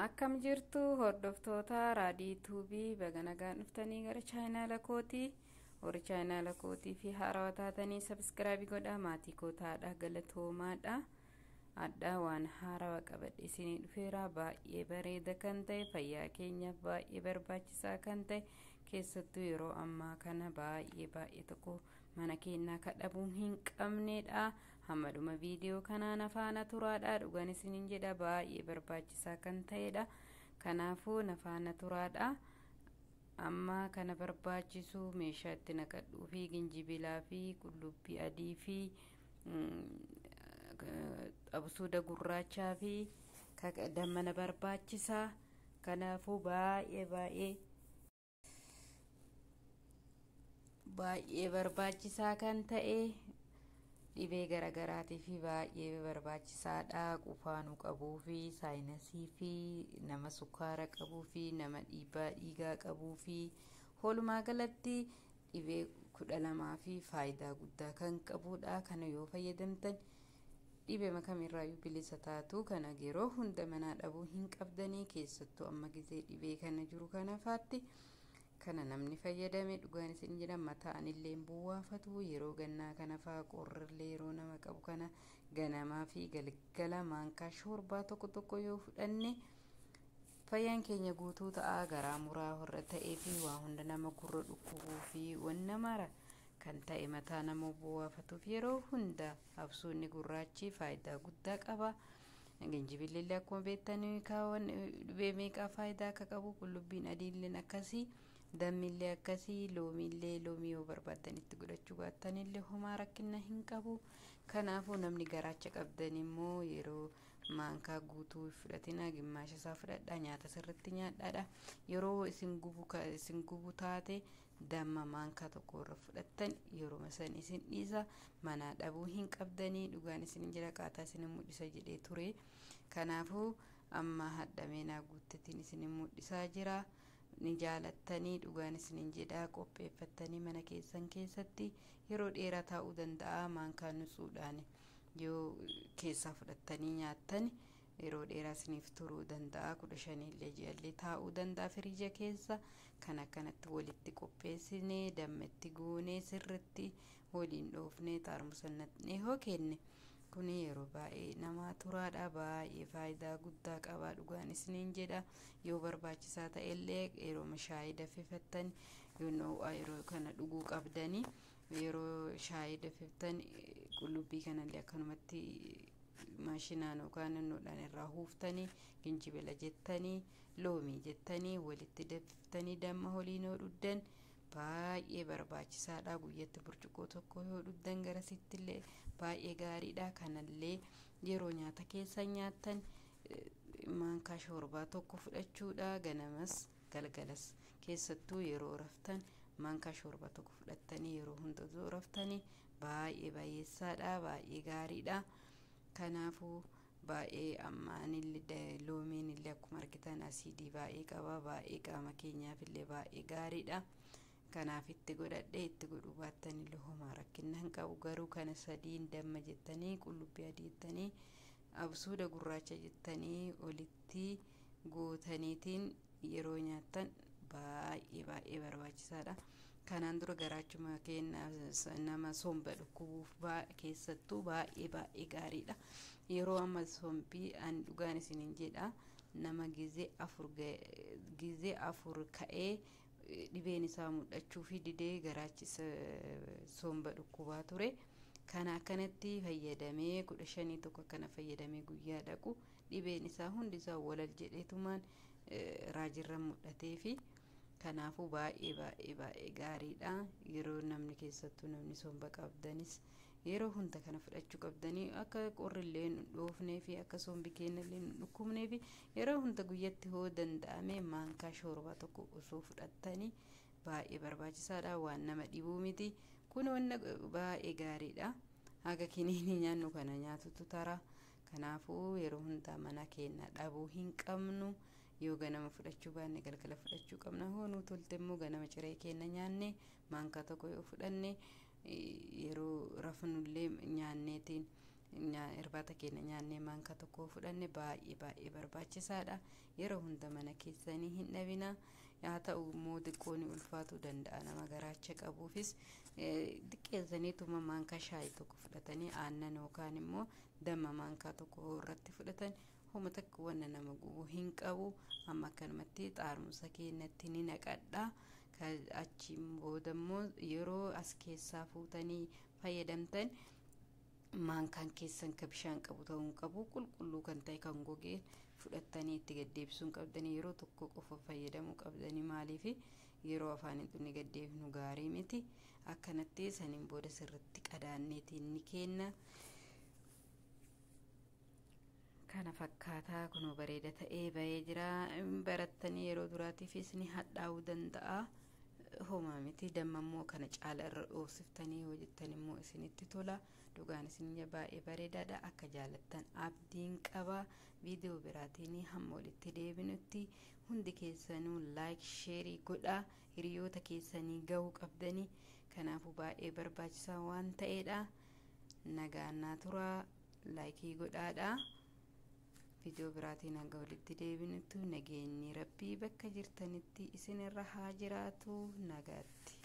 Akkam jirtu hordoftoota raadiyoo tuubii baga nagaan dhuftanii gara chaayinaala kootii warri chaayinaala kootii fi haarawaa taatanii sabskraayibii godhaa maatii kootaadha galatoomaadha. Addaa waan haarawaa qabadhe isinii dhufeera baay'ee bareeda kan ta'e fayyaa keenyaaf baay'ee barbaachisaa kan ta'e keessattuu yeroo ammaa kana baay'ee tokko mana keenyaa kadhabuu hin qabnedha. Hammadhuma viidiyoo kanaan afaana turaadha dhugaan isiniin jedha baay'ee barbaachisaa kan ta'edha. Kanaafuu nafaana turaadha. Amma kana barbaachisu meeshaa itti naqadhuu fi ginjibilaa fi qullubbii adii fi absuuda gurraachaa fi dammana barbaachisaa. Kanaafuu baay'ee barbaachisaa kan ta'e dhibee garaagaraatii fi baay'ee barbaachisaadha. Qufaanuu qabuu fi saayinasii fi nama sukkaara qabuu fi nama dhiibbaa dhiigaa qabuu fi walumaa galatti dhibee 12 fi faayidaa guddaa kan qabudha. Kana yoo fayyadamtan dhibee makamirraayyuu bilisa taatu. Kana yeroo hunda manaa dhabuu hin qabdanii keessattuu amma gizee dhibee kana jiru kanafaatti kana namni fayyadame dhugaan isin jedhan mataan illee buwaafatu. Yeroo gannaa kana faa qorrillee yeroo nama qabu kana ganamaa fi galgala maankaa shoorbaa tokko yoo fudhanne fayyaan keenya guutuu ta'a. Garaa muraa warra ta'ee fi waa hunda nama gurra dhukkubuu fi wanna mara kan ta'e mataa nama buwaafatuuf yeroo hunda absuunni gurraachi faayidaa guddaa qaba. Ginjibillee akkuma beektanii kaawwan dhibee meeqaa faayidaa akka qabu qullubbiin adiilleen akkasii dammillee akkasii loomii yoo barbaadan itti godhachuu baattanillee homaa rakkina hin qabu. Kanaafuu namni garaacha qabdan immoo yeroo maankaa guutuu fudhatina gimmaasha isaa fudhadhaa nyaata sirriitti nyaadhaadha. Yeroo isin gubu taate damma maankaa tokko irra fudhattan yeroo san isin dhiisa manaa dhabuu hin qabdanii. Dhugaan isin jira qaataa isin mul'isa jedhee ture. Kanaafuu amma hadhameenaa guuttatiin isin mul'isaa jira. Ni jaalattanii dhugaan isin jedhaa qopheeffattanii mana keessan keessatti yeroo dheeraa taa'uu danda'a. maankaan nutsuudhaan yoo keessaa fudhattanii nyaattan yeroo dheeraa isiniif turuu danda'a. 15 illee ji'allee taa'uu danda'a firiija keessa. Kan akkanatti walitti qopheessinee dammetti goonee sirriitti waliin dhoofnee xaarmusannatnee hoo kenne kun yeroo baay'ee nama turaadha. Baay'ee faayidaa guddaa qaba dhugaan isiniin jedha. Yoo barbaachisaa ta'ellee yeroo shaayii danfifattan yeroo kana dhuguu qabdanii yeroo shaayii danfiftan qullubbii kanallee akkanumatti maashinaan yookaan noodhaan irraa huuftanii ginjibila jettanii loomii jettanii walitti danfiftanii damma waliin yoo dhuddan baay'ee barbaachisaadha. Guyyatti burcuqqoo tokko yoo dhuddan garasittillee baay'ee gaariidha. Kanallee yeroo nyaata keessan nyaattan maankaa shoorbaa tokko fudhachuudha. Ganamas galgalas keessattuu yeroo raftan maankaa shoorbaa tokko fudhattanii yeroo hunda raftanii baay'ee baay'eessaadha. Baay'ee gaariidha. Kanaafuu baay'ee ammaanillee loomiin illee akkuma argitan asiidii baay'ee qaba. Baay'ee qaama keenyaaf illee baay'ee gaariidha. Kanaaf itti godhadhee itti godhuu baattanillee homaa rakkina hin qabu. Garuu kana sadiin damma jettanii qullubbii adii jettanii absuuda gurraacha jettanii olitti gootaniitiin yeroo nyaattan baay'ee barbaachisaadha. Kanaan dura garaachuma keenya nama somba dhukkubuuf keessattuu baay'ee gaariidha. Yeroo amma sombii an dhugaan isiniin jedha nama gizee afur ka'ee dhibeen isaa mudhachuu fi didee garaachisa somba dhukkubaa ture. Kana akkanatti fayyadamee 15 tokko akkana fayyadamee guyyaa dhaqu dhibeen isaa hundi isaa walal jedheetumaan raajirra mudhatee fi kanaafuu baay'ee gaariidha. Yeroo namni keessattuu namni somba qabdanis yeroo hunda kana fudhachuu qabdanii akka qorrillee dhoofnee fi akka sombi keenyallee dhukkubnee fi yeroo hunda guyyatti hoo danda'ame maankaa shoorbaa tokko osoo fudhattanii baay'ee barbaachisaadha. Waan nama dhibuu miti. Kun wanna baay'ee gaariidha. Haga kiniinii nyaannu kana nyaatutu tara. Kanaafuu yeroo hunda mana keenya dhabuu hin qabnu. Yoo ganama fudhachuu baanne galgala fudhachuu qabna. Hoonuu tolte immoo ganama ciree keenya nyaanne maankaa tokko yoo fudhanne yeroo rafnullee nyaanneetiin irbaata keenya nyaannee maanka tokko fudhanne baay'ee barbaachisaadha. Yeroo hunda mana keessanii hin dhabina. Haa ta'u immoo xiqqoo ni ulfaatuu danda'a nama garaacha qabuufis xiqqeessaniituma maanka shaayii tokko fudhatanii aannan yookaan immoo damma maankaa tokko irratti fudhatan homa takka wanna nama gubu hin qabu. Amma akkanumatti xaarmusa keenyatti ni naqadha. Achiin booda immoo yeroo as keessaa fuutanii fayyadamtan maankaan keessan ka bishaan qabu ta'uu qabu, qulqulluu kan ta'e kan gogee fudhattanii itti gaddeebisuun qabdanii yeroo tokko qofa fayyadamuu qabdanii. Maaliif yeroo afaaniin xunni gaddeebinu gaarii miti. Akkanatti saniin booda sirriitti qadaanneetiin ni kenna. Kana fakkaataa kunoo bareeda ta'ee bahee jira. Barattanii yeroo duraatiifis ni hadhaa'uu danda'a. Homaa miti. Damma immoo kana caala irra dhoofsiftanii hojjettan immoo isinitti tola. Dhugaan isin baay'ee bareedaadha. Akka jaalattan abdiin qaba. Viidiyoo biraatiin hamma walitti deebinutti hundi keessanuu like sheerii godhaa. Hiriyoota keessanii gahuu qabdanii. Kanaafuu baay'ee barbaachisaa waan ta'eedha. Nagaannaa turaa laayikii godhaadha. Viidiyoo biraatiin hanga walitti deebinutti nageenyi rabbii bakka jirtanitti isinirra haa jiraatu. Nagaatti.